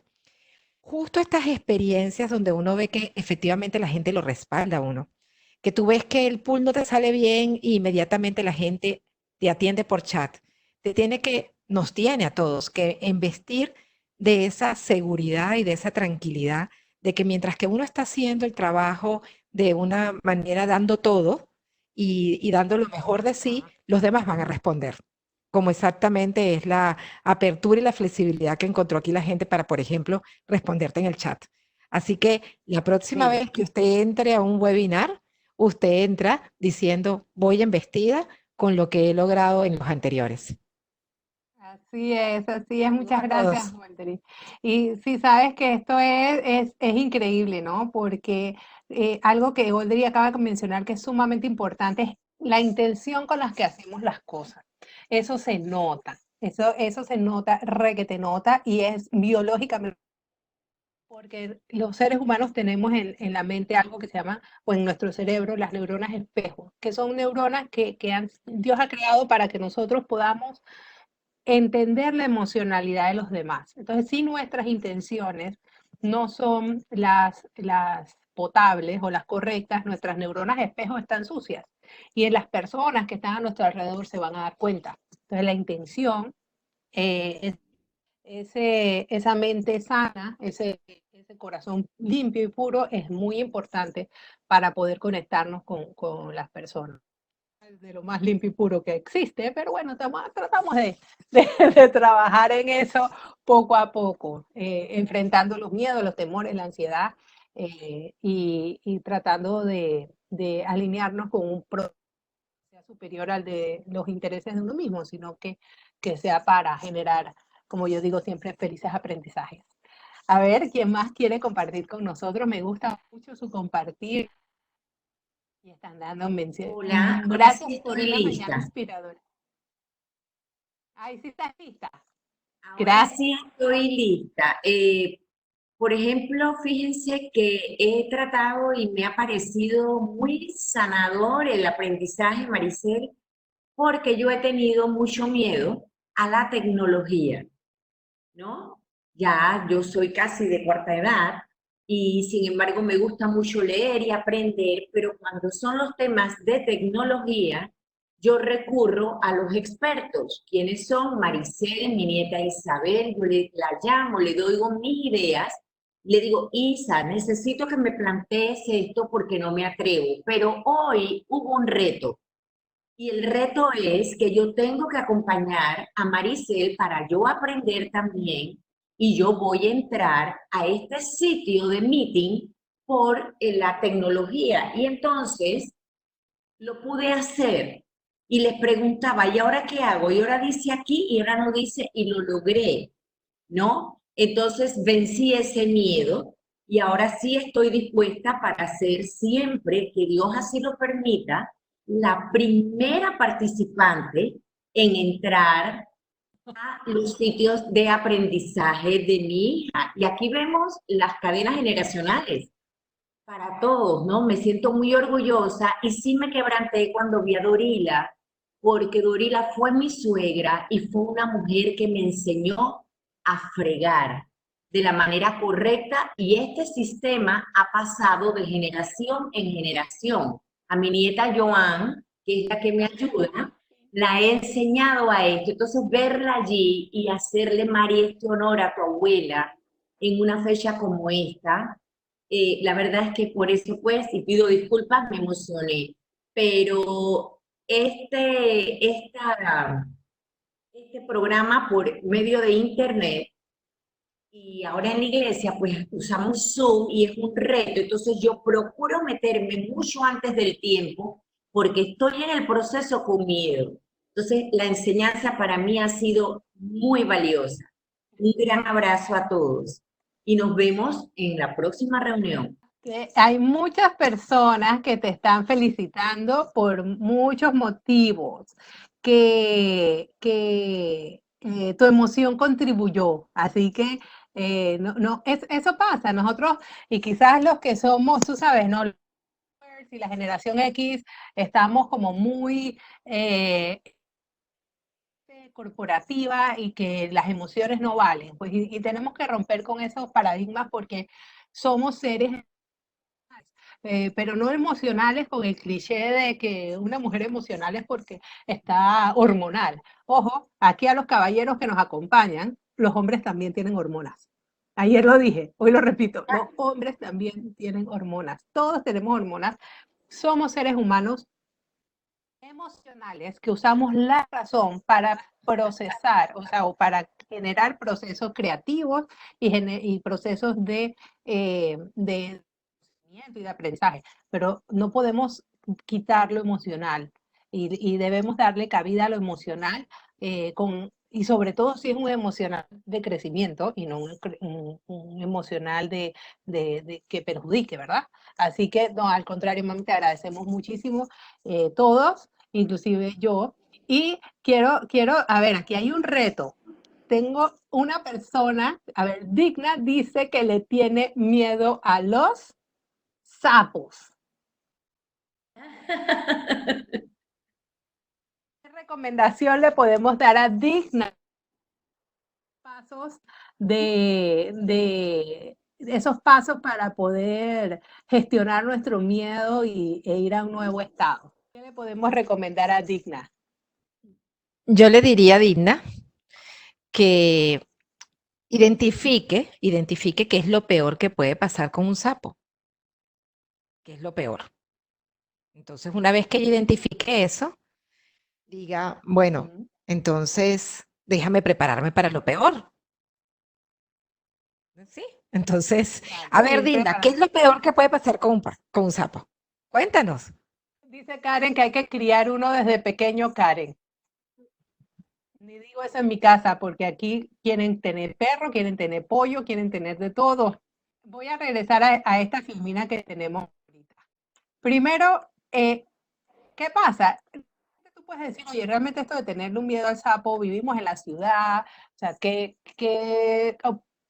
justo estas experiencias donde uno ve que efectivamente la gente lo respalda a uno, que tú ves que el pool no te sale bien y inmediatamente la gente te atiende por chat, nos tiene a todos que investir de esa seguridad y de esa tranquilidad de que mientras que uno está haciendo el trabajo de una manera dando todo y dando lo mejor de sí,
ajá.
los demás van a responder. Como exactamente es la apertura y la flexibilidad que encontró aquí la gente para, por ejemplo, responderte en el chat. Así que la próxima
Sí.
vez que usted entre a un webinar, usted entra diciendo, voy embestida con lo que he logrado en los anteriores.
Así es.
Saludos
Muchas
a
gracias,
todos.
Walter. Y sí, sabes que esto es increíble, ¿no? Porque algo que Audrey acaba de mencionar que es sumamente importante es la intención con las que hacemos las cosas. Eso se nota, eso se nota, re que te nota y es biológicamente. Porque los seres humanos tenemos en la mente algo que se llama, o en nuestro cerebro, las neuronas espejo, que son neuronas que Dios ha creado para que nosotros podamos entender la emocionalidad de los demás. Entonces, si nuestras intenciones no son las potables o las correctas, nuestras neuronas espejo están sucias. Y en las personas que están a nuestro alrededor se van a dar cuenta. Entonces, la intención, esa mente sana, ese corazón limpio y puro es muy importante para poder conectarnos con las personas. De lo más limpio y puro que existe, pero bueno, tratamos de trabajar en eso poco a poco, enfrentando los miedos, los temores, la ansiedad, y tratando de alinearnos con un proceso superior al de los intereses de uno mismo, sino que sea para generar, como yo digo siempre, felices aprendizajes. A ver, ¿quién más quiere compartir con nosotros? Me gusta mucho su compartir y están dando mención.
Hola, ahora
Gracias
sí
por
estoy
una mañana
lista.
inspiradora. Ay, sí estás lista.
Ahora
Gracias.
sí estoy lista. Por ejemplo, fíjense que he tratado y me ha parecido muy sanador el aprendizaje, Maricel, porque yo he tenido mucho miedo a la tecnología, ¿no? Ya yo soy casi de cuarta edad y sin embargo me gusta mucho leer y aprender, pero cuando son los temas de tecnología, yo recurro a los expertos. ¿Quiénes son? Maricel, mi nieta Isabel, la llamo, le doy mis ideas, le digo, Isa, necesito que me plantees esto porque no me atrevo, pero hoy hubo un reto. Y el reto es que yo tengo que acompañar a Maricel para yo aprender también y yo voy a entrar a este sitio de meeting por la tecnología. Y entonces lo pude hacer. y les preguntaba, ¿y ahora qué hago? Y ahora dice aquí y ahora no dice y lo logré, ¿no? Entonces vencí ese miedo y ahora sí estoy dispuesta para ser siempre, que Dios así lo permita, la primera participante en entrar a los sitios de aprendizaje de mi hija. Y aquí vemos las cadenas generacionales para todos, ¿no? Me siento muy orgullosa y sí me quebranté cuando vi a Dorila, porque Dorila fue mi suegra y fue una mujer que me enseñó a fregar de la manera correcta y este sistema ha pasado de generación en generación. A mi nieta Joan, que es la que me ayuda, la he enseñado a esto. Entonces, verla allí y hacerle, María, este honor a tu abuela en una fecha como esta, la verdad es que por eso, pues, y pido disculpas, me emocioné. Pero este programa por medio de internet y ahora en la iglesia, pues usamos Zoom y es un reto. Entonces yo procuro meterme mucho antes del tiempo porque estoy en el proceso con miedo. Entonces la enseñanza para mí ha sido muy valiosa. Un gran abrazo a todos y nos vemos en la próxima reunión.
Hay muchas personas que te están felicitando por muchos motivos, que tu emoción contribuyó. Así que eso pasa. Nosotros, y quizás los que somos, tú sabes, ¿no? Y la generación X, estamos como muy corporativa y que las emociones no valen. Pues, y tenemos que romper con esos paradigmas porque somos seres pero no emocionales con el cliché de que una mujer emocional es porque está hormonal. Ojo, aquí a los caballeros que nos acompañan, los hombres también tienen hormonas. Ayer lo dije, hoy lo repito, los hombres también tienen hormonas. Todos tenemos hormonas. Somos seres humanos emocionales que usamos la razón para procesar, o sea, o para generar procesos creativos y procesos de y de aprendizaje, pero no podemos quitar lo emocional y debemos darle cabida a lo emocional y sobre todo si es un emocional de crecimiento y no un emocional de que perjudique, ¿verdad? Así que, no, al contrario, mami, te agradecemos muchísimo todos, inclusive yo, y a ver, aquí hay un reto. Tengo una persona, a ver, Digna dice que le tiene miedo a los sapos. ¿Qué recomendación le podemos dar a Digna? Pasos esos pasos para poder gestionar nuestro miedo e ir a un nuevo estado. ¿Qué le podemos recomendar a Digna?
Yo le diría a Digna que identifique qué es lo peor que puede pasar con un sapo. ¿Qué es lo peor? Entonces, una vez que ella identifique eso, diga, bueno, entonces déjame prepararme para lo peor. ¿Sí? Entonces, a ver, Dinda, ¿qué es lo peor que puede pasar con un sapo? Cuéntanos.
Dice Karen que hay que criar uno desde pequeño, Karen. Ni digo eso en mi casa, porque aquí quieren tener perro, quieren tener pollo, quieren tener de todo. Voy a regresar a esta filmina que tenemos ahorita. Primero, ¿qué pasa? Tú puedes decir, oye, realmente esto de tenerle un miedo al sapo, vivimos en la ciudad, o sea, ¿qué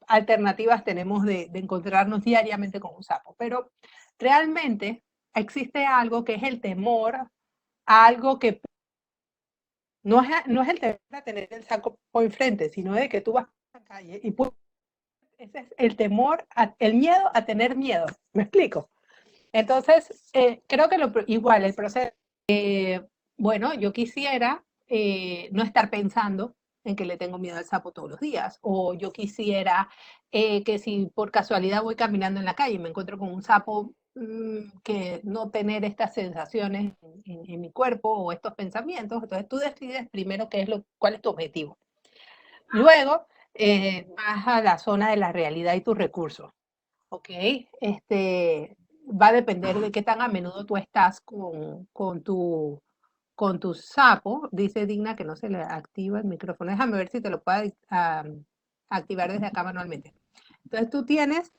alternativas tenemos de encontrarnos diariamente con un sapo? Pero realmente existe algo que es el temor a algo que no es el temor a tener el sapo por enfrente, sino de que tú vas a la calle y ese es el temor, el miedo a tener miedo. ¿Me explico? Entonces, creo que igual el proceso, bueno, yo quisiera no estar pensando en que le tengo miedo al sapo todos los días, o yo quisiera que si por casualidad voy caminando en la calle y me encuentro con un sapo, que no tener estas sensaciones en mi cuerpo o estos pensamientos. Entonces tú decides primero cuál es tu objetivo. Luego vas a la zona de la realidad y tus recursos. ¿Ok? Va a depender de qué tan a menudo tú estás con tu con tu sapo. Dice Digna que no se le activa el micrófono. Déjame ver si te lo puedo activar desde acá manualmente. Entonces tú tienes,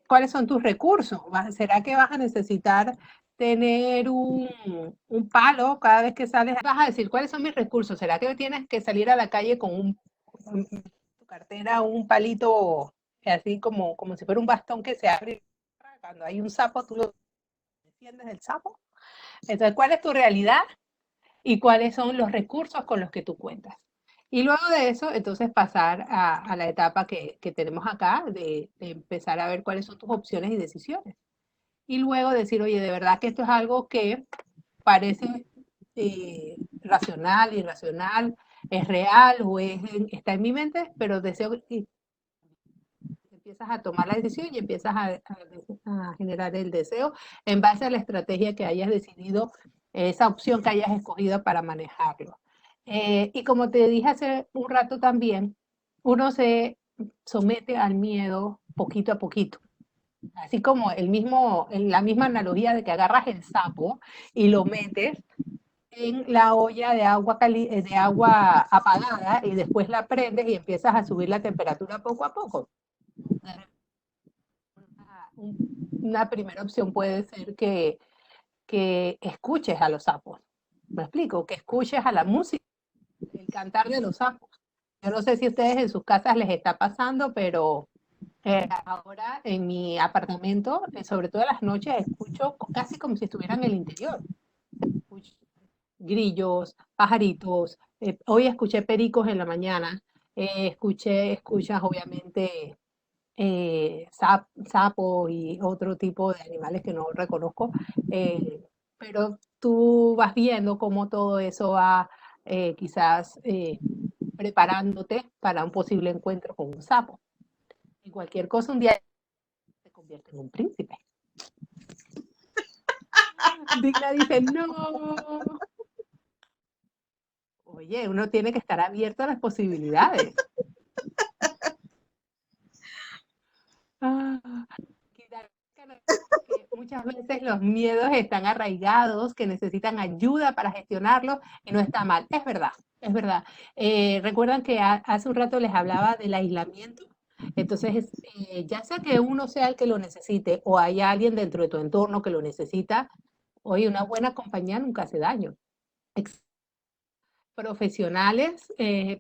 ¿cuáles son tus recursos? ¿Será que vas a necesitar tener un palo cada vez que sales? Vas a decir, ¿cuáles son mis recursos? ¿Será que tienes que salir a la calle con tu cartera, un palito así como si fuera un bastón que se abre? Cuando hay un sapo, tú lo defiendes del sapo. Entonces, ¿cuál es tu realidad y cuáles son los recursos con los que tú cuentas? Y luego de eso, entonces pasar a la etapa que tenemos acá, de empezar a ver cuáles son tus opciones y decisiones. Y luego decir, oye, de verdad que esto es algo que parece racional, irracional, es real o está en mi mente, pero deseo que empiezas a tomar la decisión y empiezas a generar el deseo en base a la estrategia que hayas decidido, esa opción que hayas escogido para manejarlo. Y como te dije hace un rato también, uno se somete al miedo poquito a poquito. Así como la misma analogía de que agarras el sapo y lo metes en la olla de agua apagada y después la prendes y empiezas a subir la temperatura poco a poco. Una primera opción puede ser que escuches a los sapos. ¿Me explico? Que escuches a la música, el cantar de los sapos. Yo no sé si a ustedes en sus casas les está pasando, pero ahora en mi apartamento, sobre todo en las noches, escucho casi como si estuviera en el interior. Escucho grillos, pajaritos. Hoy escuché pericos en la mañana. Escuchas obviamente sapos y otro tipo de animales que no reconozco, pero tú vas viendo cómo todo eso va quizás preparándote para un posible encuentro con un sapo. Y cualquier cosa un día se convierte en un príncipe. Digna dice, no. Oye, uno tiene que estar abierto a las posibilidades. Que muchas veces los miedos están arraigados, que necesitan ayuda para gestionarlos y no está mal. Es verdad, es verdad. Recuerdan que hace un rato les hablaba del aislamiento. Entonces, ya sea que uno sea el que lo necesite o hay alguien dentro de tu entorno que lo necesita, oye, una buena compañía nunca hace daño. Profesionales,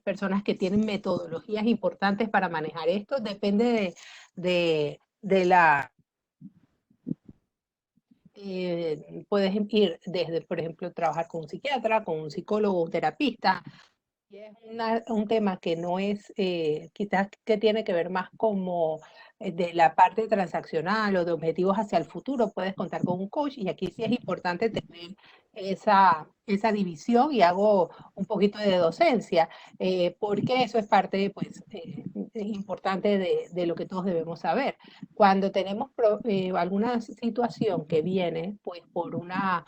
personas que tienen metodologías importantes para manejar esto, depende de la puedes ir desde, por ejemplo, trabajar con un psiquiatra, con un psicólogo, un terapista. Y es un tema que no es, quizás que tiene que ver más como de la parte transaccional o de objetivos hacia el futuro, puedes contar con un coach y aquí sí es importante tener esa división y hago un poquito de docencia, porque eso es parte, pues, importante de lo que todos debemos saber. Cuando tenemos alguna situación que viene, pues, por una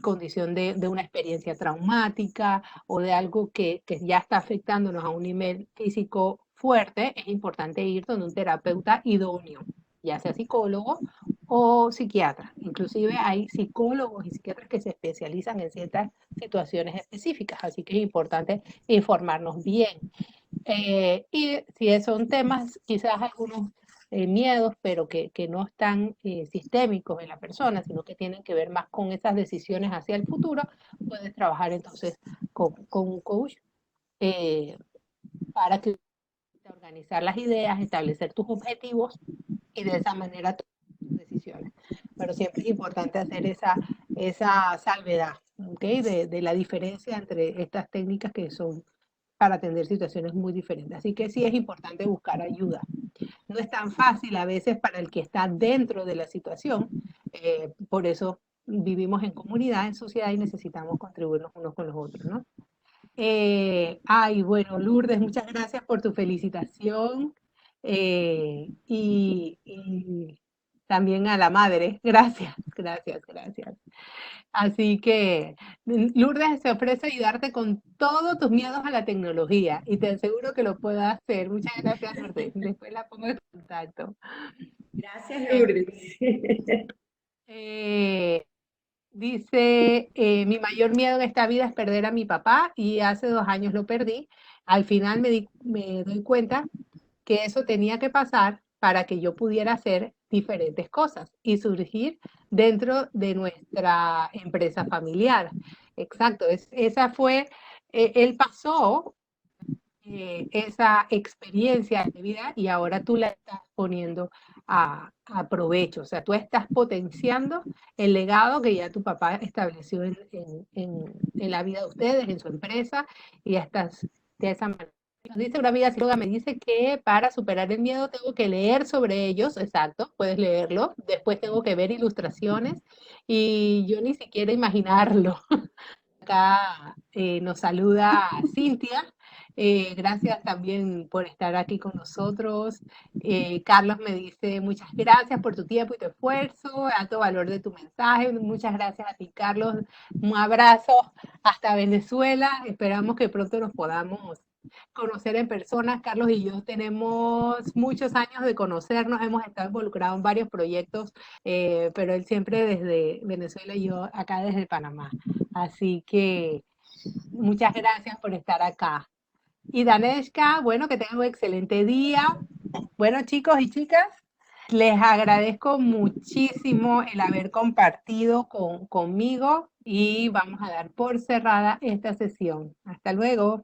condición de una experiencia traumática, o de algo que ya está afectándonos a un nivel físico fuerte, es importante ir donde un terapeuta idóneo, ya sea psicólogo o psiquiatra. Inclusive hay psicólogos y psiquiatras que se especializan en ciertas situaciones específicas, así que es importante informarnos bien. Y si son temas, quizás algunos miedos, pero que no están sistémicos en la persona, sino que tienen que ver más con esas decisiones hacia el futuro, puedes trabajar entonces con un coach eh, para que organizar las ideas, establecer tus objetivos y de esa manera tomar tus decisiones. Pero siempre es importante hacer esa salvedad, ¿okay? De la diferencia entre estas técnicas que son para atender situaciones muy diferentes. Así que sí es importante buscar ayuda. No es tan fácil a veces para el que está dentro de la situación, por eso vivimos en comunidad, en sociedad y necesitamos contribuirnos unos con los otros, ¿no? Bueno, Lourdes, muchas gracias por tu felicitación y también a la madre. Gracias, gracias, gracias. Así que Lourdes se ofrece ayudarte con todos tus miedos a la tecnología y te aseguro que lo pueda hacer. Muchas gracias, Lourdes. Después la pongo en contacto.
Gracias, Lourdes.
Eh, Dice, mi mayor miedo en esta vida es perder a mi papá y hace 2 años lo perdí. Al final me doy cuenta que eso tenía que pasar para que yo pudiera hacer diferentes cosas y surgir dentro de nuestra empresa familiar. Exacto, esa fue, él pasó esa experiencia de vida y ahora tú la estás poniendo a provecho, o sea, tú estás potenciando el legado que ya tu papá estableció en la vida de ustedes, en su empresa, y ya estás de esa manera. Nos dice una amiga psicóloga, me dice que para superar el miedo tengo que leer sobre ellos, exacto, puedes leerlo, después tengo que ver ilustraciones y yo ni siquiera imaginarlo. Acá nos saluda Cintia. Gracias también por estar aquí con nosotros. Carlos me dice muchas gracias por tu tiempo y tu esfuerzo, alto valor de tu mensaje. Muchas gracias a ti, Carlos. Un abrazo hasta Venezuela. Esperamos que pronto nos podamos conocer en persona. Carlos y yo tenemos muchos años de conocernos, hemos estado involucrados en varios proyectos, pero él siempre desde Venezuela y yo acá desde Panamá. Así que muchas gracias por estar acá. Y Daneshka, bueno, que tengan un excelente día. Bueno, chicos y chicas, les agradezco muchísimo el haber compartido conmigo y vamos a dar por cerrada esta sesión. Hasta luego.